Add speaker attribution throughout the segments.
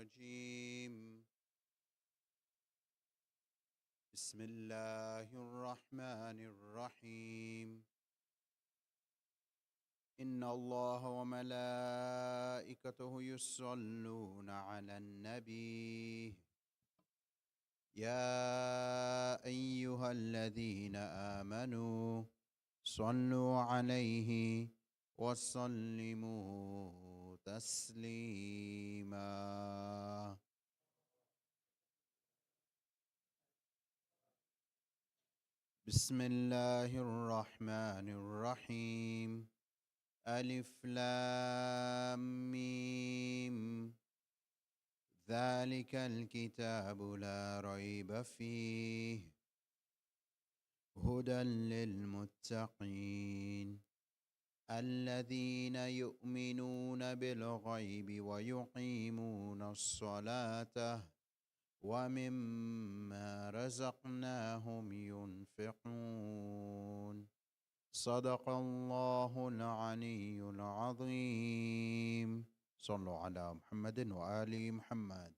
Speaker 1: الرجيم بسم الله الرحمن الرحيم إن الله وملائكته يصلون على النبي يا أيها الذين آمنوا صلوا عليه وسلموا تسليما بسم الله الرحمن الرحيم ألف لام ميم ذلك الكتاب لا ريب فيه هدى للمتقين الذين يؤمنون بالغيب ويقيمون الصلاة ومما رزقناهم ينفقون صدق الله العلي العظيم صلوا على محمد وآل محمد.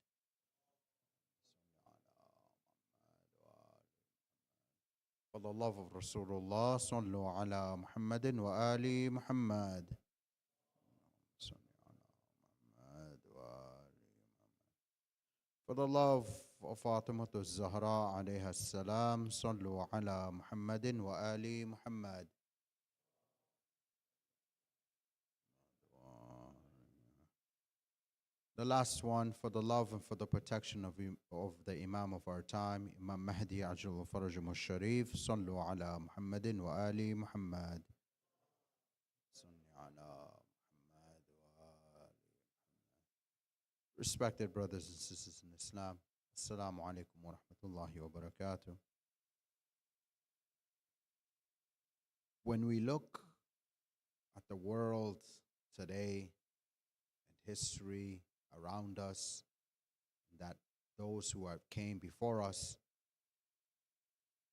Speaker 1: For the love of Rasulullah, صلوا على محمد وآل محمد. For the love of Fatima Zahra alayha salam, صلوا على محمد وآل محمد. The last one, for the love and for the protection of the Imam of our time, Imam Mahdi Ajal Farajum al-Sharif, صلوا على محمد وآل محمد. Respected brothers and sisters in Islam, Assalamu alaikum wa rahmatullahi wa barakatuh. When we look at the world today and history around us, that those who have came before us,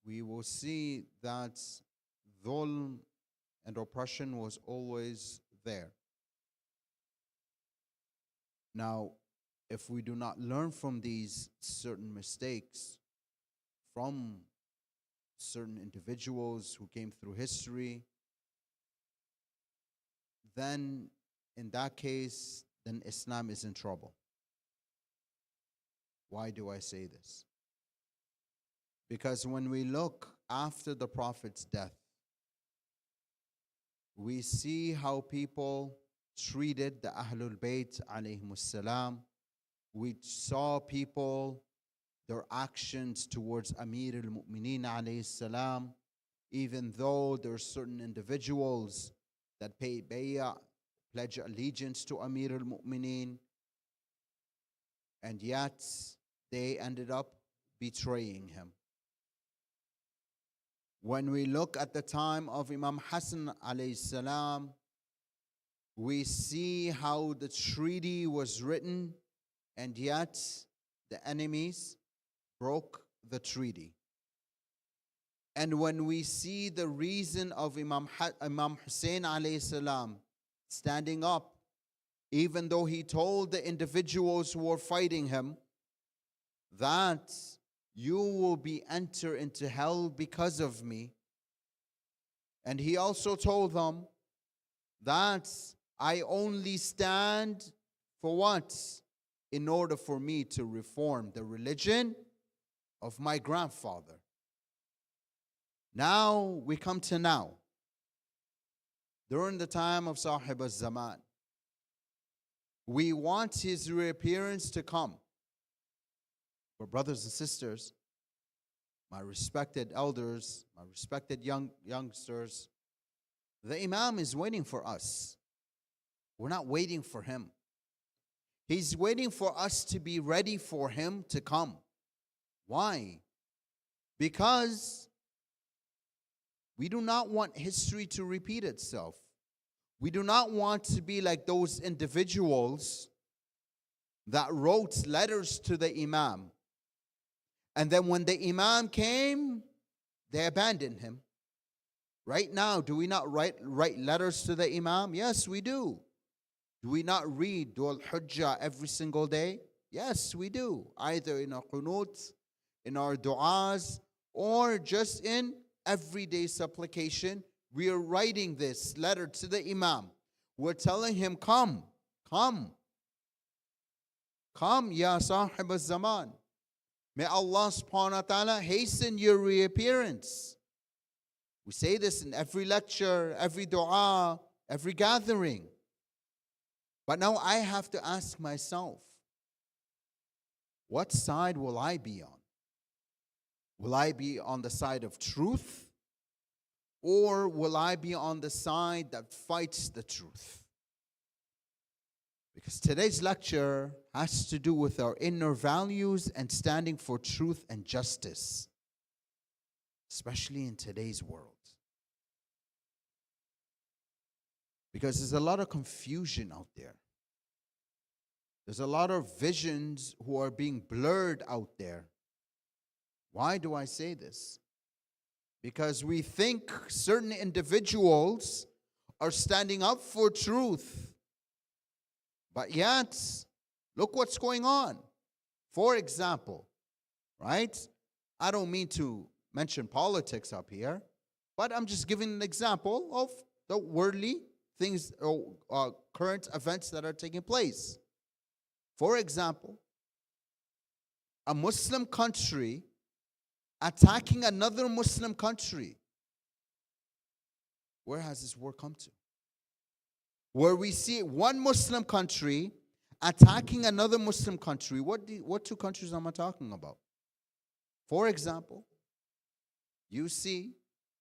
Speaker 1: we will see that dhulm and oppression was always there. Now, if we do not learn from these certain mistakes from certain individuals who came through history, then in that case, then Islam is in trouble. Why do I say this? Because when we look after the Prophet's death, we see how people treated the Ahlul Bayt alayhimus salam. We saw people, their actions towards Amir al-Mu'mineen alayhi salam, even though there are certain individuals that paid bay'ah, pledge allegiance to Amir al-Mu'mineen, and yet they ended up betraying him. When we look at the time of Imam Hassan alayhi salam, we see how the treaty was written, and yet the enemies broke the treaty. And when we see the reason of Imam Hussain alayhi salam standing up, even though he told the individuals who were fighting him that you will be entered into hell because of me. And he also told them that I only stand for what? In order for me to reform the religion of my grandfather. Now we come to now. During the time of Sahib al-Zaman, we want his reappearance to come. But brothers and sisters, my respected elders, my respected youngsters, the Imam is waiting for us. We're not waiting for him. He's waiting for us to be ready for him to come. Why? Because we do not want history to repeat itself. We do not want to be like those individuals that wrote letters to the Imam. And then when the Imam came, they abandoned him. Right now, do we not write letters to the Imam? Yes, we do. Do we not read Dul Hujjah every single day? Yes, we do. Either in our qunut, in our du'as, or just in everyday supplication. We are writing this letter to the Imam. We're telling him, come, come, come, ya sahib al-zaman. May Allah subhanahu wa ta'ala hasten your reappearance. We say this in every lecture, every dua, every gathering. But now I have to ask myself, what side will I be on? Will I be on the side of truth? Or will I be on the side that fights the truth? Because today's lecture has to do with our inner values and standing for truth and justice, especially in today's world. Because there's a lot of confusion out there. There's a lot of visions who are being blurred out there. Why do I say this? Because we think certain individuals are standing up for truth. But yet, look what's going on. For example, right? I don't mean to mention politics up here, but I'm just giving an example of the worldly things or current events that are taking place. For example, a Muslim country attacking another Muslim country. Where has this war come to? Where we see one Muslim country attacking another Muslim country. What two countries am I talking about? For example, you see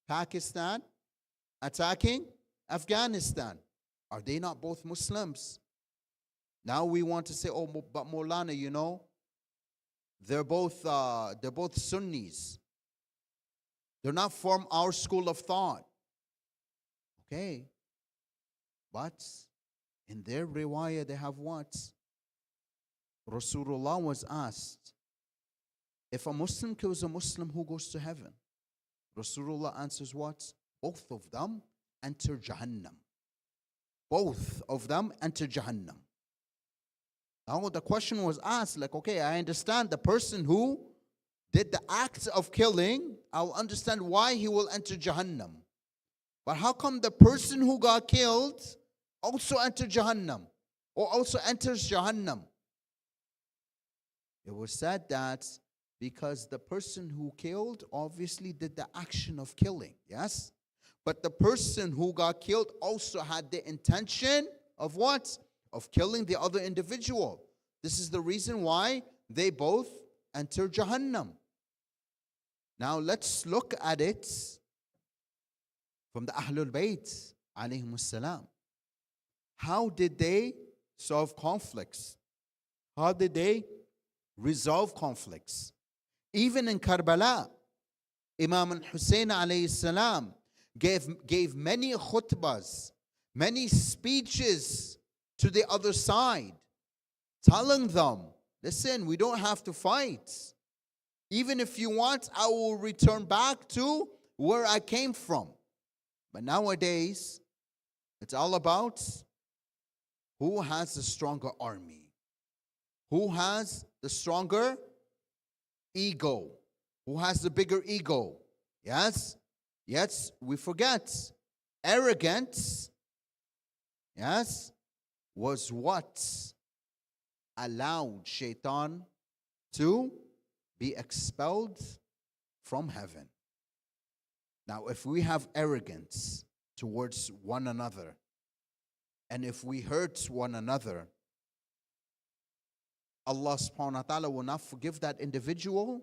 Speaker 1: Pakistan attacking Afghanistan. Are they not both Muslims? Now we want to say, oh, but Maulana, you know, they're both Sunnis. They're not from our school of thought. Okay. But in their riwayah, they have what? Rasulullah was asked, if a Muslim kills a Muslim, who goes to heaven? Rasulullah answers what? Both of them enter Jahannam. Both of them enter Jahannam. Now the question was asked, like, okay, I understand the person who did the act of killing, I'll understand why he will enter Jahannam. But how come the person who got killed also entered Jahannam, or also enters Jahannam? It was said that because the person who killed obviously did the action of killing, yes? But the person who got killed also had the intention of what? Of killing the other individual. This is the reason why they both enter Jahannam. Now let's look at it from the Ahlul Bayt alayhimus salam. How did they solve conflicts? How did they resolve conflicts? Even in Karbala, Imam Hussain alayhi salam gave many khutbahs, many speeches to the other side, telling them, listen, we don't have to fight. Even if you want, I will return back to where I came from. But nowadays, it's all about who has the stronger army, who has the stronger ego, who has the bigger ego. Yes? Yes, we forget. Arrogance, yes, was what allowed Shaitan to be expelled from heaven. Now, if we have arrogance towards one another, and if we hurt one another, Allah subhanahu wa ta'ala will not forgive that individual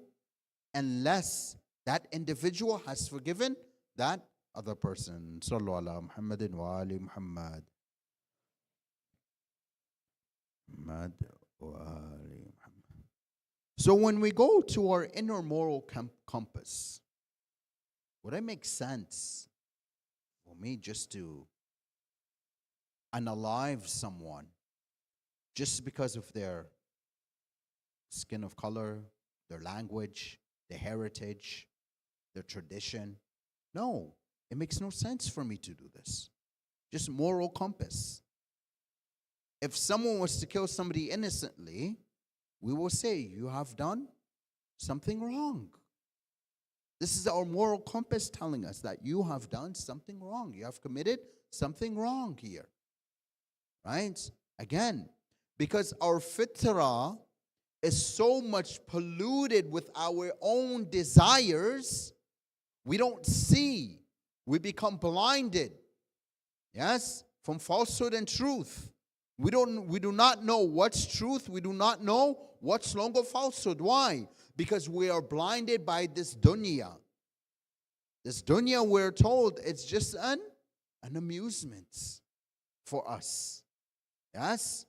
Speaker 1: unless that individual has forgiven that other person. Sallu ala Muhammadin wa ali Muhammad. Muhammad wa ali Muhammad. So when we go to our inner moral compass, would it make sense for me just to unalive someone just because of their skin of color, their language, their heritage, their tradition? No, it makes no sense for me to do this. Just moral compass. If someone was to kill somebody innocently, we will say, you have done something wrong. This is our moral compass telling us that you have done something wrong. You have committed something wrong here. Right? Again, because our fitrah is so much polluted with our own desires, we don't see. We become blinded. Yes? From falsehood and truth. We do not know what's truth. We do not know what's longer falsehood. Why? Because we are blinded by this dunya. This dunya, we're told, it's just an amusement for us. Yes?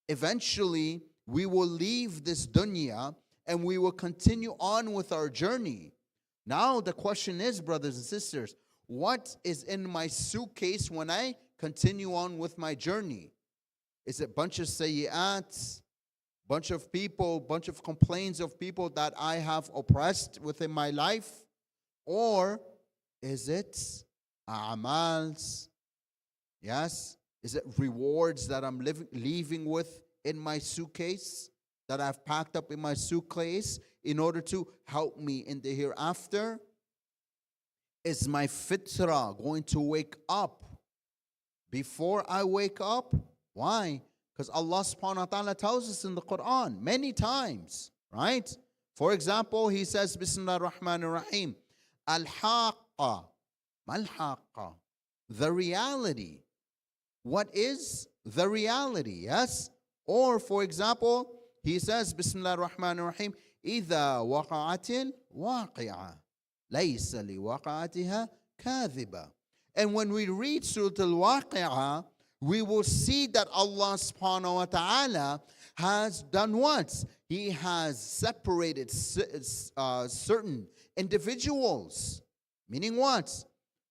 Speaker 1: Eventually, we will leave this dunya and we will continue on with our journey. Now the question is, brothers and sisters, what is in my suitcase when I continue on with my journey? Is it a bunch of sayyats, bunch of people, bunch of complaints of people that I have oppressed within my life? Or is it a'mals? Yes? Is it rewards that I'm leaving with in my suitcase, that I've packed up in my suitcase in order to help me in the hereafter? Is my fitrah going to wake up before I wake up? Why? Because Allah subhanahu wa ta'ala tells us in the Quran many times, right? For example, He says, Bismillah ar-Rahman ar-Rahim, Al-Haqqa, Mal-Haqqa, the reality. What is the reality? Yes? Or, for example, He says, Bismillah ar-Rahman ar-Rahim, إِذَا وَقَعَتِ الْوَاقِعَةِ لَيْسَ لِوَقَعَتِهَا كَاذِبًا. And when we read Surah Al-Waqi'ah, we will see that Allah subhanahu wa ta'ala has done what? He has separated certain individuals. Meaning what?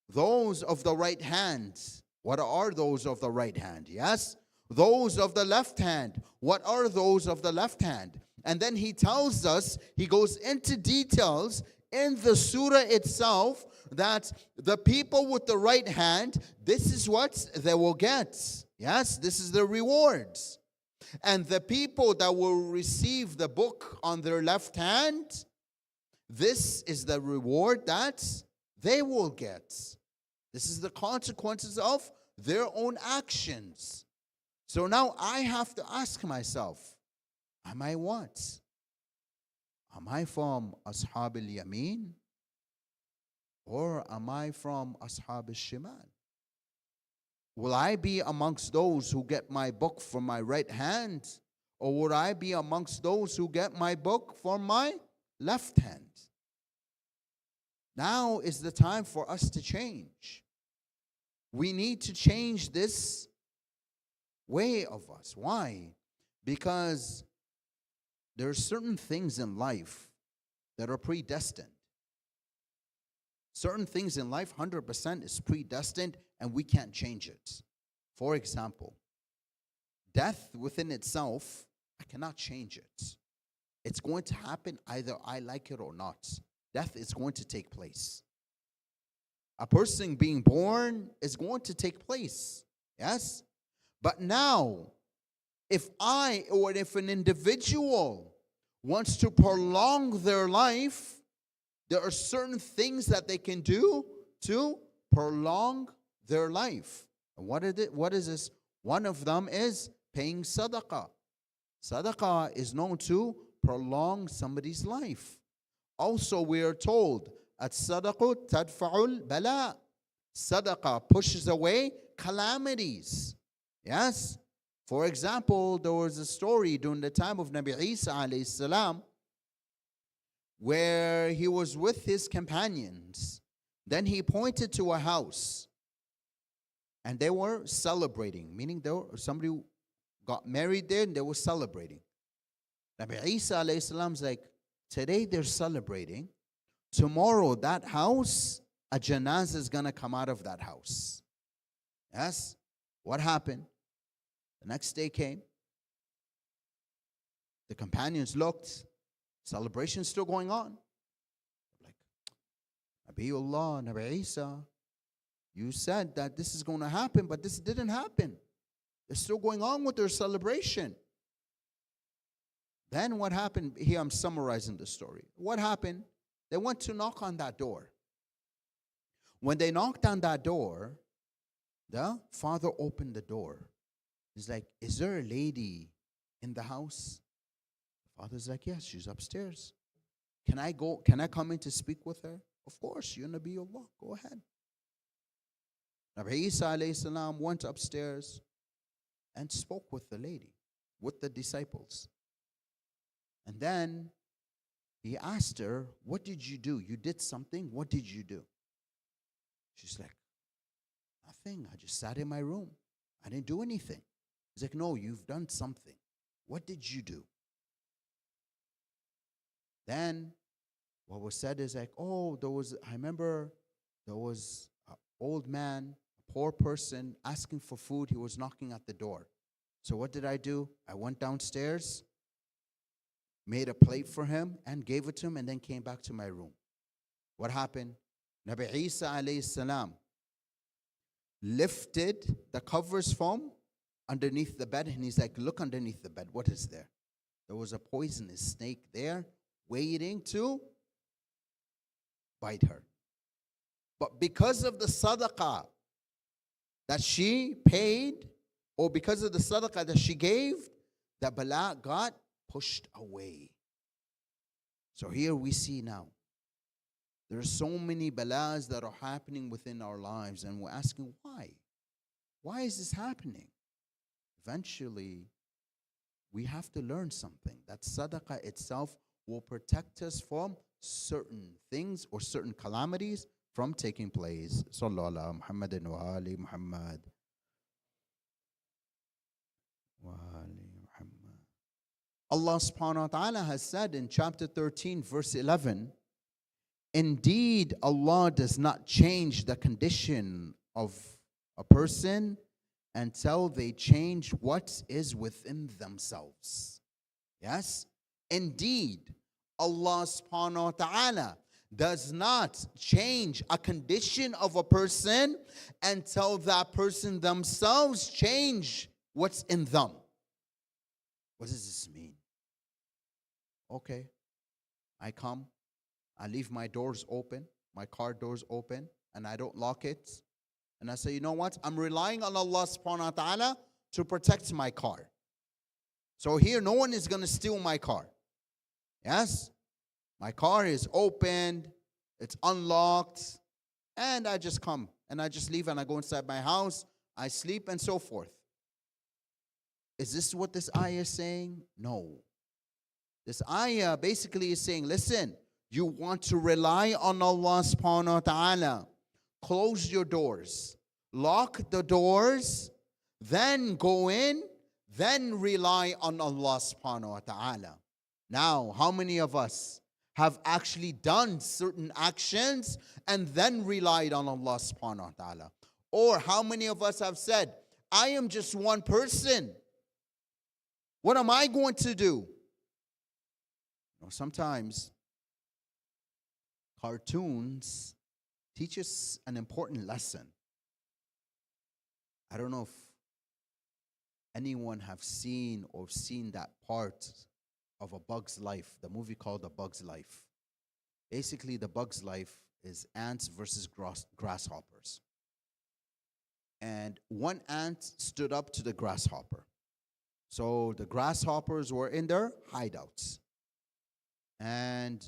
Speaker 1: Those of the right hand. What are those of the right hand? Yes? Those of the left hand. What are those of the left hand? And then He tells us, He goes into details in the surah itself, that the people with the right hand, this is what they will get. Yes, this is the rewards. And the people that will receive the book on their left hand, this is the reward that they will get. This is the consequences of their own actions. So now I have to ask myself, am I what? Am I from Ashab al-Yamin? Or am I from Ashab al-Shimal? Will I be amongst those who get my book from my right hand? Or would I be amongst those who get my book from my left hand? Now is the time for us to change. We need to change this way of us. Why? Because there are certain things in life that are predestined. Certain things in life, 100% is predestined, and we can't change it. For example, death within itself, I cannot change it. It's going to happen either I like it or not. Death is going to take place. A person being born is going to take place. Yes? But now, if an individual wants to prolong their life, there are certain things that they can do to prolong their life. And what is this? One of them is paying sadaqah. Sadaqah is known to prolong somebody's life. Also, we are told, at-sadaqu tadfa'ul bala. Sadaqah pushes away calamities. Yes? For example, there was a story during the time of Nabi Isa alayhi salam, where he was with his companions. Then he pointed to a house, and they were celebrating, meaning somebody got married there and they were celebrating. Nabi Isa alayhi salam's like, today they're celebrating. Tomorrow that house, a janazah is going to come out of that house. Yes? What happened? The next day came. The companions looked. Celebration still going on. Like, Nabiullah, Nabi Isa, you said that this is going to happen, but this didn't happen. They're still going on with their celebration. Then what happened? Here I'm summarizing the story. What happened? They went to knock on that door. When they knocked on that door, the father opened the door. He's like, is there a lady in the house? The father's like, yes, she's upstairs. Can I go? Can I come in to speak with her? Of course, you're Nabiullah. Go ahead. Nabi Isa alayhi salam went upstairs and spoke with the lady, with the disciples. And then he asked her, what did you do? You did something. What did you do? She's like, nothing. I just sat in my room. I didn't do anything. He's like, no, you've done something. What did you do? Then what was said is like, oh, I remember there was an old man, a poor person asking for food. He was knocking at the door. So what did I do? I went downstairs, made a plate for him and gave it to him, and then came back to my room. What happened? Nabi Isa alayhi salam lifted the covers from underneath the bed, and he's like, look underneath the bed. What is there? There was a poisonous snake there waiting to bite her. But because of the sadaqah that she paid, or because of the sadaqah that she gave, the bala got pushed away. So here we see now, there are so many balas that are happening within our lives, and we're asking why? Why is this happening? Eventually, we have to learn something, that sadaqah itself will protect us from certain things or certain calamities from taking place. Sallallahu ala Muhammadin wa ali Muhammad. Wa ali Muhammad. Allah subhanahu wa ta'ala has said in chapter 13, verse 11, indeed, Allah does not change the condition of a person until they change what is within themselves. Yes? Indeed, Allah subhanahu wa ta'ala does not change a condition of a person until that person themselves change what's in them. What does this mean? Okay, I come, I leave my doors open, my car doors open, and I don't lock it. And I say, you know what? I'm relying on Allah subhanahu wa ta'ala to protect my car. So here, no one is going to steal my car. Yes? My car is opened, it's unlocked, and I just come, and I just leave, and I go inside my house, I sleep, and so forth. Is this what this ayah is saying? No. This ayah basically is saying, listen, you want to rely on Allah subhanahu wa ta'ala. Close your doors. Lock the doors. Then go in. Then rely on Allah subhanahu wa ta'ala. Now, how many of us have actually done certain actions and then relied on Allah subhanahu wa ta'ala? Or how many of us have said, I am just one person. What am I going to do? Sometimes cartoons teach us an important lesson. I don't know if anyone have seen or seen that part of A Bug's Life, the movie called A Bug's Life. Basically, The Bug's Life is ants versus grasshoppers. And one ant stood up to the grasshopper. So the grasshoppers were in their hideouts. And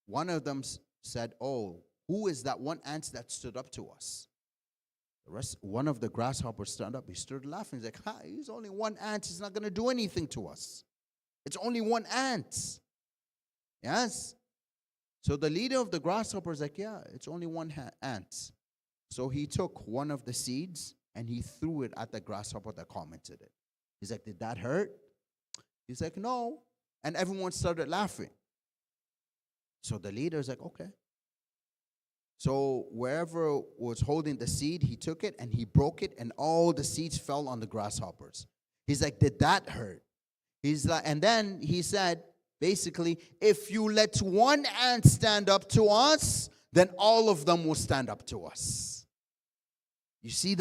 Speaker 1: one of them said, oh, who is that one ant that stood up to us? One of the grasshoppers stood up. He started laughing. He's like, he's only one ant. He's not going to do anything to us. It's only one ant. Yes? So the leader of the grasshoppers is like, yeah, it's only one ant. So he took one of the seeds and he threw it at the grasshopper that commented it. He's like, did that hurt? He's like, no. And everyone started laughing. So the leader is like, okay. So wherever was holding the seed, he took it and he broke it, and all the seeds fell on the grasshoppers. He's like, did that hurt? He's like, and then he said, basically, if you let one ant stand up to us, then all of them will stand up to us. You see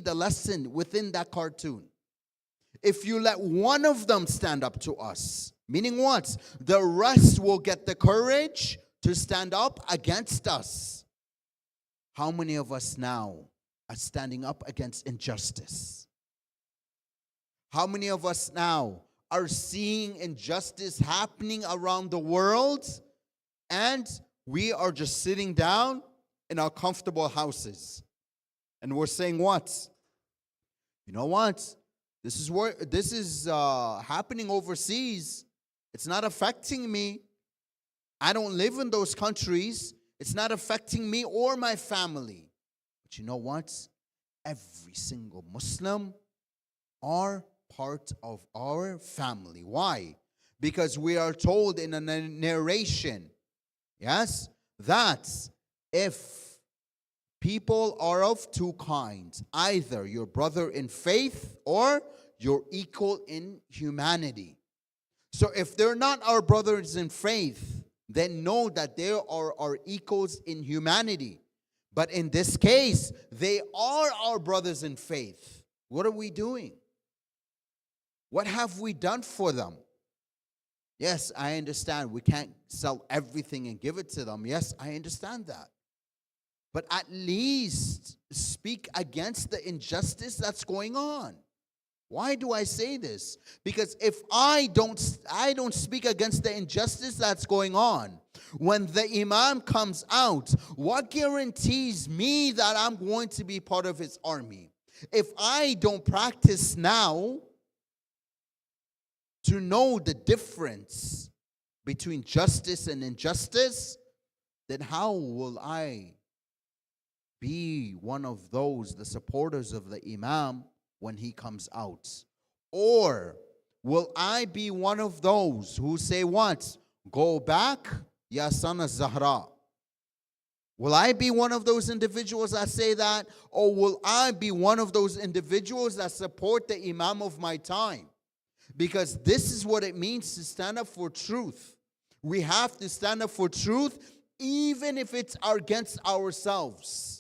Speaker 1: the lesson within that cartoon. if you let one of them stand up to us, meaning what? The rest will get the courage to stand up against us. How many of us now are standing up against injustice? How many of us now are seeing injustice happening around the world, and we are just sitting down in our comfortable houses and we're saying what? You know what? This is happening overseas. It's not affecting me. I don't live in those countries. It's not affecting me or my family. But you know what? Every single Muslim are part of our family. Why? Because we are told in a narration, yes, that if people are of two kinds, either your brother in faith or your equal in humanity. So if they're not our brothers in faith, then know that they are our equals in humanity. But in this case, they are our brothers in faith. What are we doing? What have we done for them? Yes, I understand we can't sell everything and give it to them. Yes, I understand that. But at least speak against the injustice that's going on. Why do I say this? Because if I don't speak against the injustice that's going on, when the imam comes out, what guarantees me that I'm going to be part of his army? If I don't practice now to know the difference between justice and injustice, then how will I be one of those, the supporters of the imam, when he comes out? Or will I be one of those who say what? Go back, ya son of Zahra. Will I be one of those individuals that say that? Or will I be one of those individuals that support the imam of my time? Because this is what it means to stand up for truth. We have to stand up for truth even if it's against ourselves.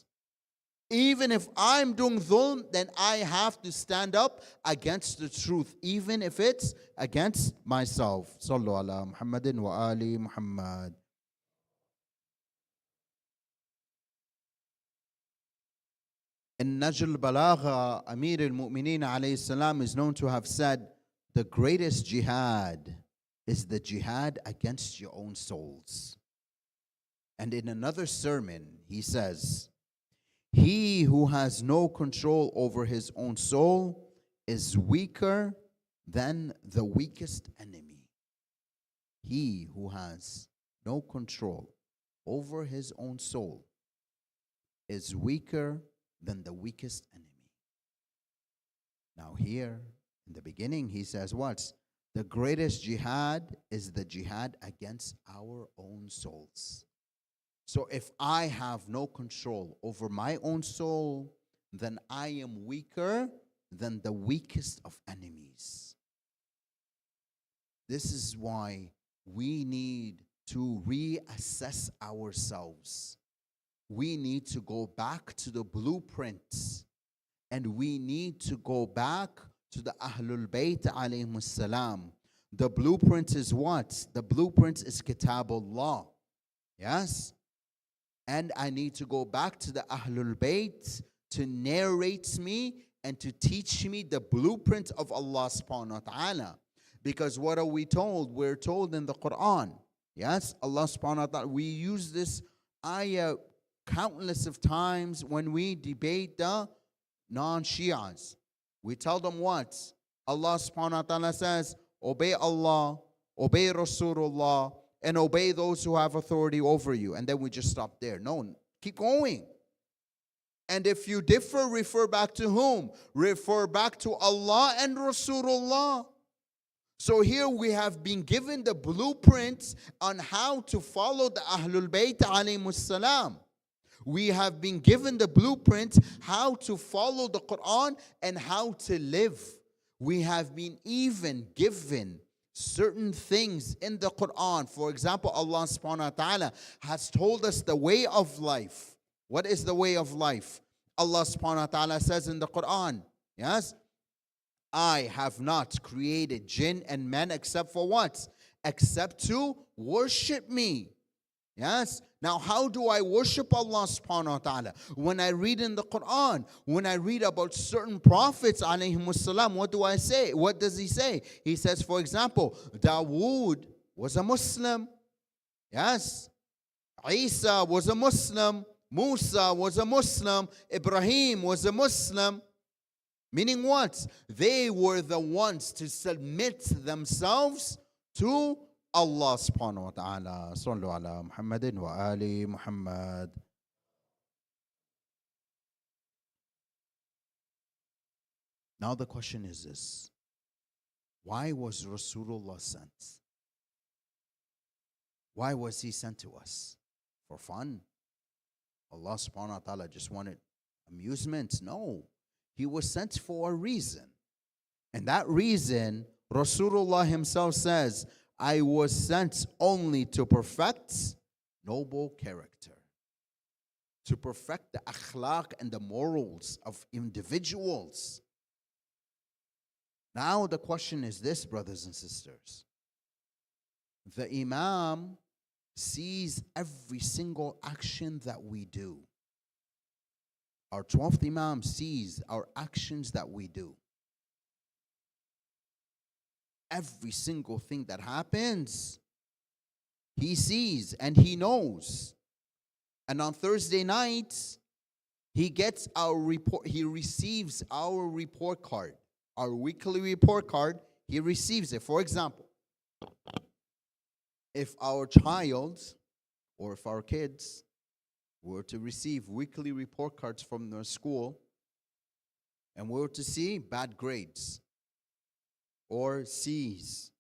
Speaker 1: Even if I'm doing dhulm, then I have to stand up against the truth, even if it's against myself. Sallu ala Muhammadin wa ali Muhammad. In Najl Balagha, Amir al-Mu'mineen alayhi salam is known to have said, the greatest jihad is the jihad against your own souls. And in another sermon, he says, he who has no control over his own soul is weaker than the weakest enemy. He who has no control over his own soul is weaker than the weakest enemy. Now here, in the beginning, he says what? The greatest jihad is the jihad against our own souls. So if I have no control over my own soul, then I am weaker than the weakest of enemies. This is why we need to reassess ourselves. We need to go back to the blueprints, and we need to go back to the Ahlul Bayt alayhimus salam. The blueprint is what? The blueprint is Kitabullah. Yes? And I need to go back to the Ahlul Bayt to narrate me and to teach me the blueprint of Allah subhanahu wa ta'ala. Because what are we told? We're told in the Quran. Yes? Allah subhanahu wa ta'ala. We use this ayah countless of times when we debate the non-Shias. We tell them what? Allah subhanahu wa ta'ala says, obey Allah, obey Rasulullah, and obey those who have authority over you. And then we just stop there. No, keep going. And if you differ, refer back to whom? Refer back to Allah and Rasulullah. So here we have been given the blueprints on how to follow the Ahlul Bayt alayhimus salam. We have been given the blueprint how to follow the Quran and how to live. We have been even given certain things in the Quran. For example, Allah subhanahu wa ta'ala has told us the way of life. What is the way of life? Allah subhanahu wa ta'ala says in the Quran, yes? I have not created jinn and men except for what? Except to worship me. Yes. Now, how do I worship Allah subhanahu wa ta'ala? When I read in the Quran, when I read about certain prophets, alayhimus salam, what do I say? What does he say? He says, for example, Dawood was a Muslim. Yes. Isa was a Muslim. Musa was a Muslim. Ibrahim was a Muslim. Meaning what? They were the ones to submit themselves to Allah subhanahu wa ta'ala. Sallu ala Muhammadin wa ali Muhammad. Now the question is this. Why was Rasulullah sent? Why was he sent to us? For fun? Allah subhanahu wa ta'ala just wanted amusement? No. He was sent for a reason. And that reason, Rasulullah himself says, I was sent only to perfect noble character, to perfect the akhlaq and the morals of individuals. Now the question is this, brothers and sisters. The Imam sees every single action that we do. Our 12th Imam sees our actions that we do. Every single thing that happens, he sees and he knows. And on Thursday nights, he gets our report, he receives our report card, our weekly report card, he receives it. For example, if our child or if our kids were to receive weekly report cards from their school and we were to see bad grades or C's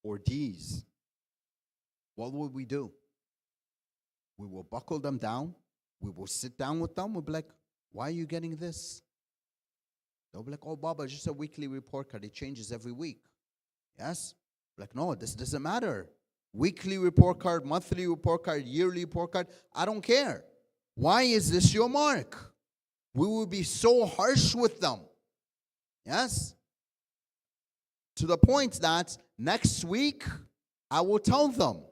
Speaker 1: or D's, what would we do? We will buckle them down. We will sit down with them. We'll be like, why are you getting this? They'll be like, oh, Baba, just a weekly report card. It changes every week. Yes? Like, no, this doesn't matter. Weekly report card, monthly report card, yearly report card, I don't care. Why is this your mark? We will be so harsh with them. Yes? To the point that next week, I will tell them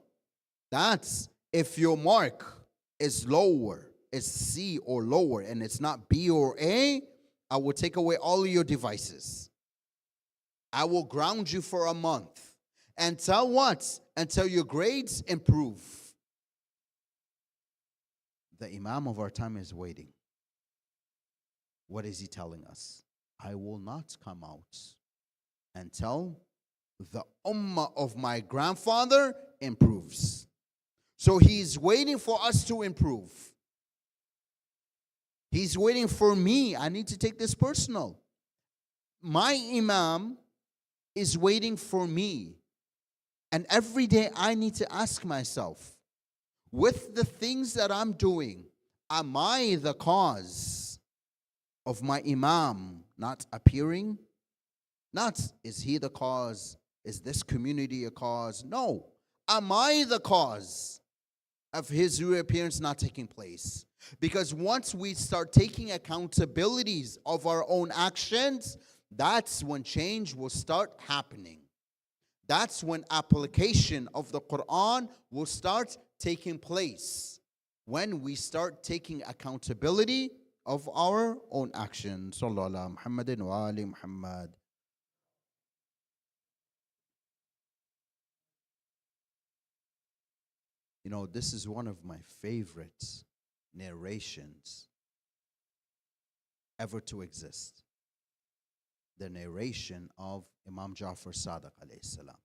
Speaker 1: that if your mark is lower, is C or lower, and it's not B or A, I will take away all of your devices. I will ground you for a month. Until what? Until your grades improve. The Imam of our time is waiting. What is he telling us? I will not come out until the ummah of my grandfather improves. So he's waiting for us to improve. He's waiting for me. I need to take this personal. My Imam is waiting for me. And every day I need to ask myself, with the things that I'm doing, am I the cause of my Imam not appearing? Not, is he the cause? Is this community a cause? No. Am I the cause of his reappearance not taking place? Because once we start taking accountabilities of our own actions, that's when change will start happening. That's when application of the Quran will start taking place. When we start taking accountability of our own actions. Sallallahu ala Muhammadin wa ali Muhammad. You know, this is one of my favorite narrations ever to exist. The narration of Imam Ja'far Sadiq alayhi salam.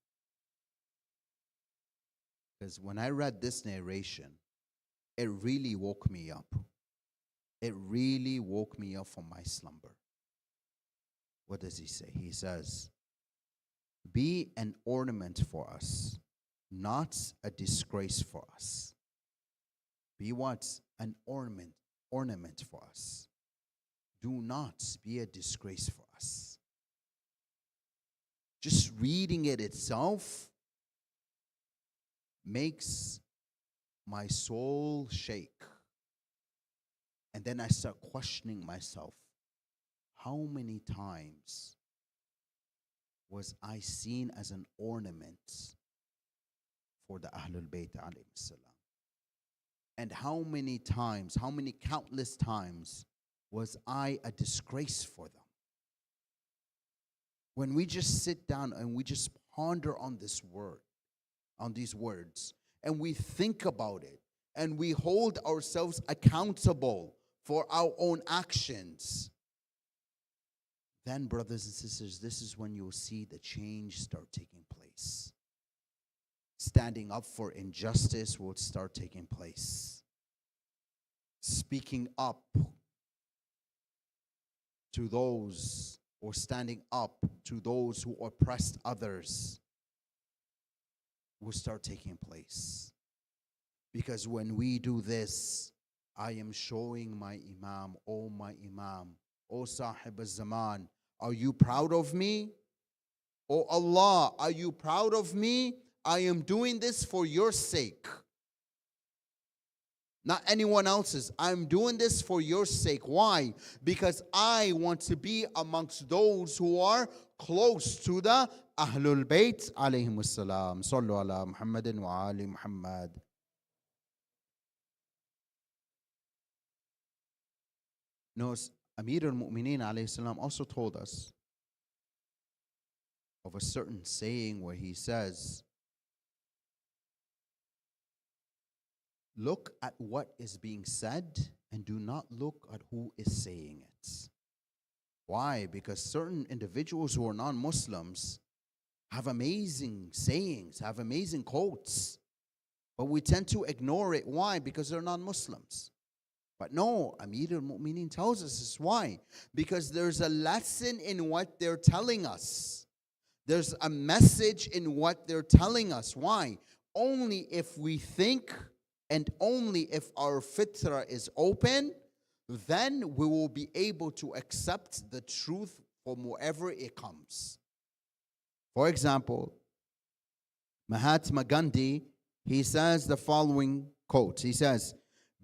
Speaker 1: Because when I read this narration, it really woke me up. It really woke me up from my slumber. What does he say? He says, be an ornament for us, not a disgrace for us. Be what? An ornament for us. Do not be a disgrace for us. Just reading it itself makes my soul shake. And then I start questioning myself. How many times was I seen as an ornament for the Ahlul Bayt alayhi salam. And how many times, how many countless times was I a disgrace for them? When we just sit down and we just ponder on this word, on these words, and we think about it, and we hold ourselves accountable for our own actions, then, brothers and sisters, this is when you'll see the change start taking place. Standing up for injustice will start taking place. Speaking up to those, or standing up to those who oppressed others, will start taking place. Because when we do this, I am showing my Imam, oh my Imam, oh Sahib al-Zaman, are you proud of me? Oh Allah, are you proud of me? I am doing this for your sake, not anyone else's. I'm doing this for your sake. Why? Because I want to be amongst those who are close to the Ahlul Bayt alayhim as-salam. Sallu ala Muhammadin wa ali Muhammad. Notice Amir al-Mu'mineen alayhi salam also told us of a certain saying where he says, look at what is being said and do not look at who is saying it. Why? Because certain individuals who are non-Muslims have amazing sayings, have amazing quotes, but we tend to ignore it. Why? Because they're non-Muslims. But no, Amir al-Mu'mineen tells us this. Why? Because there's a lesson in what they're telling us. There's a message in what they're telling us. Why? Only if we think and only if our fitra is open, then we will be able to accept the truth from wherever it comes. For example, Mahatma Gandhi, he says the following quote. He says,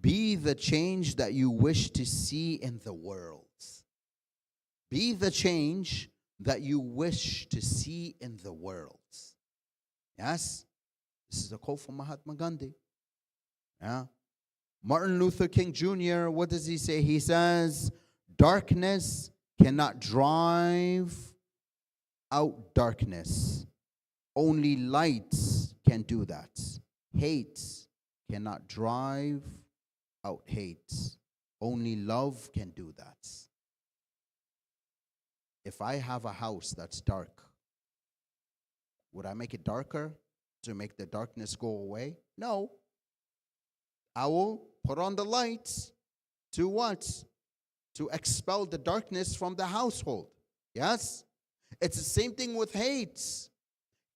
Speaker 1: be the change that you wish to see in the world. Be the change that you wish to see in the world. Yes? This is a quote from Mahatma Gandhi. Yeah. Martin Luther King Jr., what does he say? He says, darkness cannot drive out darkness. Only light can do that. Hate cannot drive out hate. Only love can do that. If I have a house that's dark, would I make it darker to make the darkness go away? No. I will put on the lights to what? To expel the darkness from the household. Yes? It's the same thing with hate.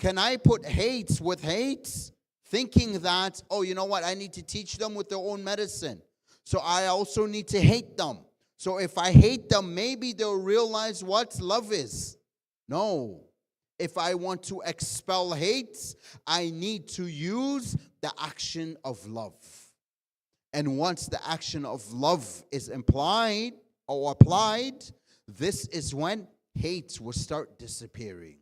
Speaker 1: Can I put hate with hate? Thinking that, oh, you know what? I need to teach them with their own medicine. So I also need to hate them. So if I hate them, maybe they'll realize what love is. No. If I want to expel hate, I need to use the action of love. And once the action of love is implied or applied, this is when hate will start disappearing.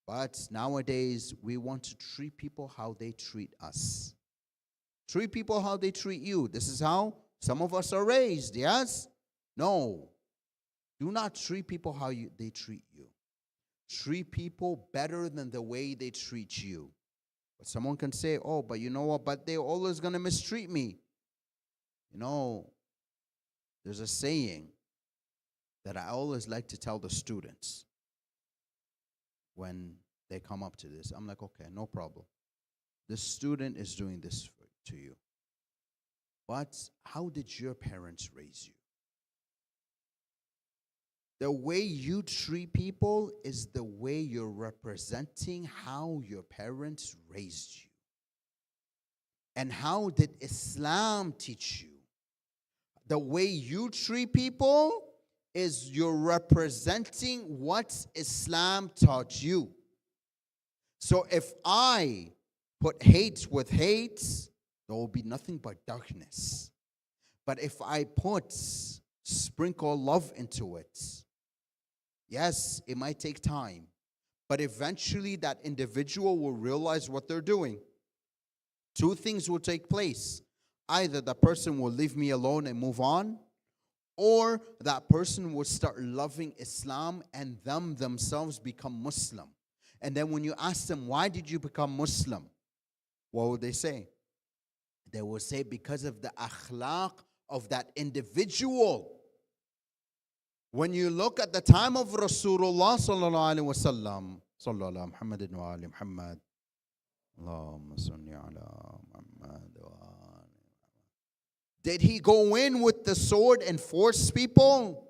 Speaker 1: But nowadays, we want to treat people how they treat us. Treat people how they treat you. This is how some of us are raised, yes? No. Do not treat people how they treat you. Treat people better than the way they treat you. But someone can say, oh, but you know what? But they're always going to mistreat me. You know, there's a saying that I always like to tell the students when they come up to this. I'm like, okay, no problem. The student is doing this to you. But how did your parents raise you? The way you treat people is the way you're representing how your parents raised you. And how did Islam teach you? The way you treat people is you're representing what Islam taught you. So if I put hate with hate, there will be nothing but darkness. But if I sprinkle love into it, Yes, it might take time, but eventually that individual will realize what they're doing. Two things will take place. Either the person will leave me alone and move on, or that person will start loving Islam and themselves become Muslim. And then when you ask them, why did you become Muslim? What would they say? They will say, because of the akhlaq of that individual. When you look at the time of Rasulullah sallallahu alaihi wasallam, sallallahu ala Muhammadin wa ali Muhammad, Allahumma salli ala Muhammad wa ali. Did he go in with the sword and force people?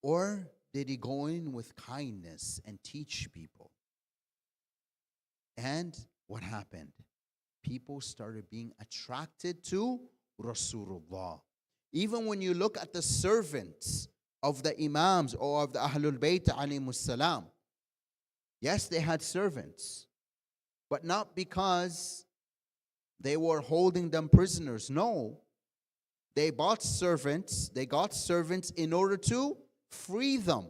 Speaker 1: Or did he go in with kindness and teach people? And what happened? People started being attracted to Rasulullah. Even when you look at the servants of the Imams or of the Ahlul Bayt alayhimus salam, yes, they had servants, but not because they were holding them prisoners. No, they got servants in order to free them.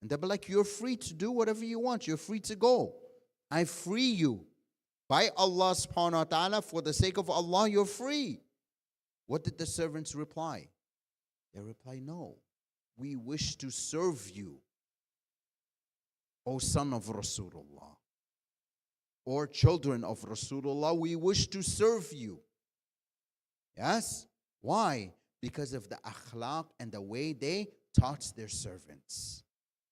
Speaker 1: And they'll be like, you're free to do whatever you want. You're free to go. I free you. By Allah subhanahu wa ta'ala, for the sake of Allah, you're free. What did the servants reply? They reply, no, we wish to serve you, O son of Rasulullah, or children of Rasulullah, we wish to serve you. Yes? Why? Because of the akhlaq and the way they taught their servants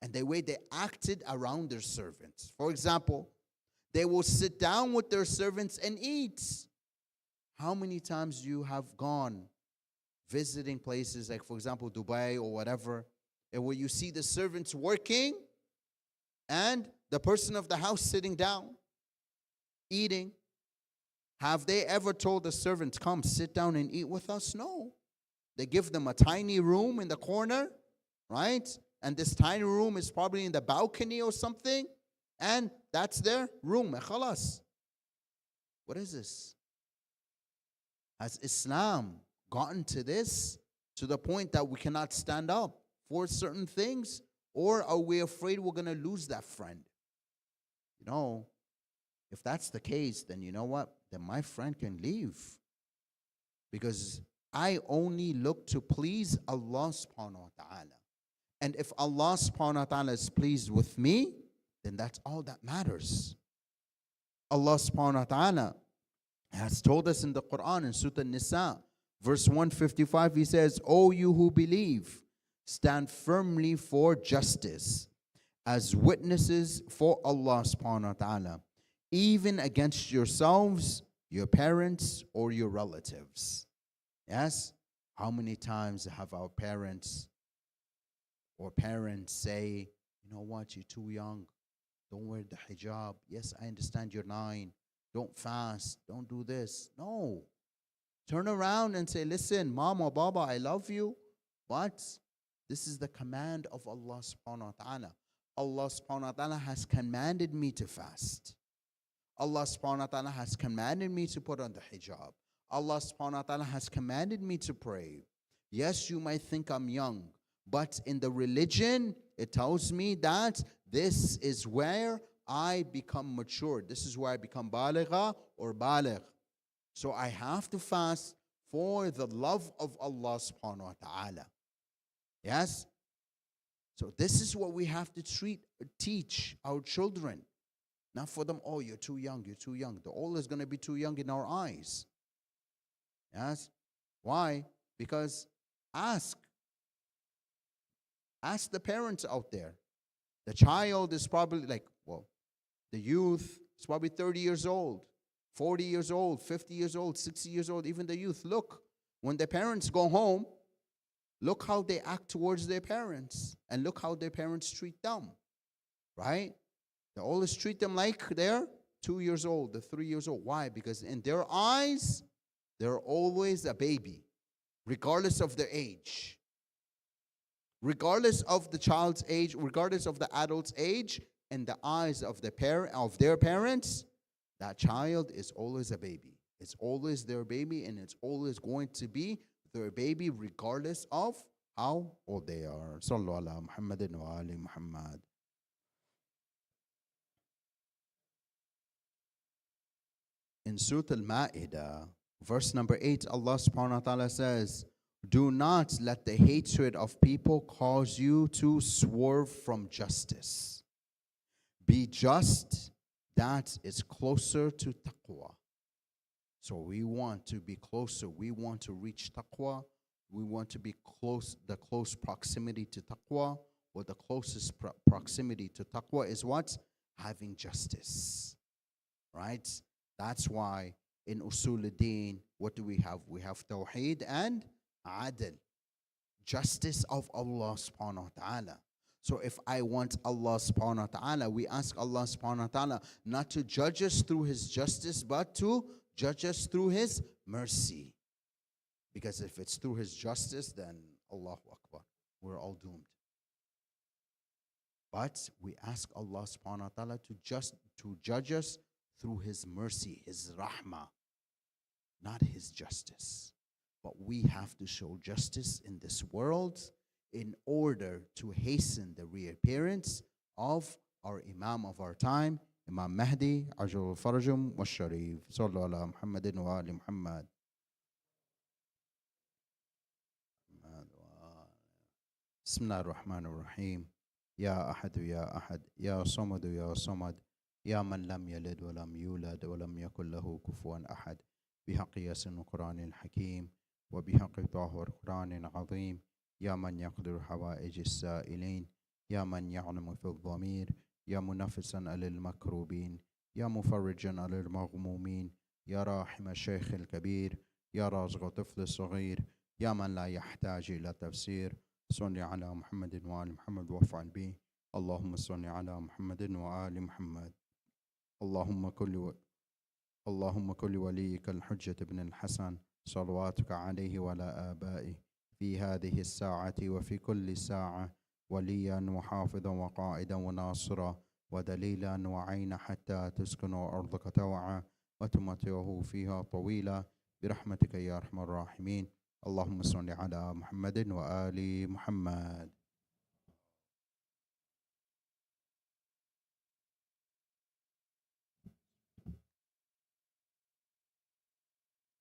Speaker 1: and the way they acted around their servants. For example, they will sit down with their servants and eat. How many times you have gone visiting places like, for example, Dubai or whatever, and where you see the servants working and the person of the house sitting down, eating? Have they ever told the servants, come sit down and eat with us? No. They give them a tiny room in the corner, right? And this tiny room is probably in the balcony or something, and that's their room. Khalas. What is this? Has Islam gotten to this, to the point that we cannot stand up for certain things? Or are we afraid we're going to lose that friend? You know, if that's the case, then you know what? Then my friend can leave. Because I only look to please Allah subhanahu wa ta'ala. And if Allah subhanahu wa ta'ala is pleased with me, then that's all that matters. Allah subhanahu wa ta'ala has told us in the Quran, in Surah An-Nisa, verse 155, He says, O you who believe, stand firmly for justice as witnesses for Allah subhanahu wa ta'ala, even against yourselves, your parents, or your relatives. Yes? How many times have our parents say, you know what, you're too young, don't wear the hijab. Yes, I understand you're 9. Don't fast. Don't do this. No. Turn around and say, listen, Mama, Baba, I love you, but this is the command of Allah subhanahu wa ta'ala. Allah subhanahu wa ta'ala has commanded me to fast. Allah subhanahu wa ta'ala has commanded me to put on the hijab. Allah subhanahu wa ta'ala has commanded me to pray. Yes, you might think I'm young, but in the religion, it tells me that this is where I become mature. This is where I become baligha or baligh. So I have to fast for the love of Allah subhanahu wa ta'ala. Yes? So this is what we have to teach our children. Not for them, oh, you're too young, you're too young. They're always going to be too young in our eyes. Yes? Why? Because ask the parents out there. The child is probably the youth is probably 30 years old, 40 years old, 50 years old, 60 years old, even the youth. Look, when their parents go home, look how they act towards their parents, and look how their parents treat them, right? They always treat them like they're 2 years old, they're 3 years old. Why? Because in their eyes, they're always a baby, regardless of their age. Regardless of the child's age, regardless of the adult's age, in the eyes of their parents, that child is always a baby. It's always their baby, and it's always going to be their baby regardless of How old they are. Sallu ala Muhammadin wa ali Muhammad. In Surah Al-Ma'idah, verse number 8, Allah subhanahu wa ta'ala says, do not let the hatred of people cause you to swerve from justice. Be just, that is closer to taqwa. So we want to be closer. We want to reach taqwa. We want to be close. The close proximity to taqwa, or the closest proximity to taqwa is what? Having justice. Right? That's why in Usul al-Din, what do we have? We have Tawheed and Adl. Justice of Allah subhanahu wa ta'ala. So if I want Allah subhanahu wa ta'ala, we ask Allah subhanahu wa ta'ala not to judge us through His justice, but to judge us through His mercy. Because if it's through His justice, then Allahu Akbar, we're all doomed. But we ask Allah subhanahu wa ta'ala to judge us through His mercy, His rahmah, not His justice. But we have to show justice in this world in order to hasten the reappearance of our Imam of our time, Imam Mahdi, Ajul Farajum wa Sharif. Sallu ala Muhammadin wa ali Muhammad. Bismillah ar-Rahman ar-Rahim. Ya Ahadu Ya Ahad, Ya Samadu Ya Samad, Ya Man Lam Yalid wa Lam Yulad wa Lam Yakul Lahu Kufuwan Ahad. بحق ياسين القرآن الحكيم وبحق طاهر القرآن العظيم يا من يقدر حوائج السائلين يا من يعلم في الضمير يا منفسا على المكروبين يا مفرجا على المغمومين يا راحم الشيخ الكبير يا رازق الطفل الصغير يا من لا يحتاج إلى تفسير صل على محمد وآل محمد وافعل به اللهم صل على محمد وآل محمد اللهم كل وليك الحجة بن الحسن صلواتك عليه وعلى آبائه في هذه الساعة وفي كل ساعة وليا وحافظا وقائدا وناصرا ودليلا وعينا حتى تسكن أرضك توعا وتمتعه فيها طويلا برحمتك يا أرحم الراحمين اللهم صل على محمد وآل محمد.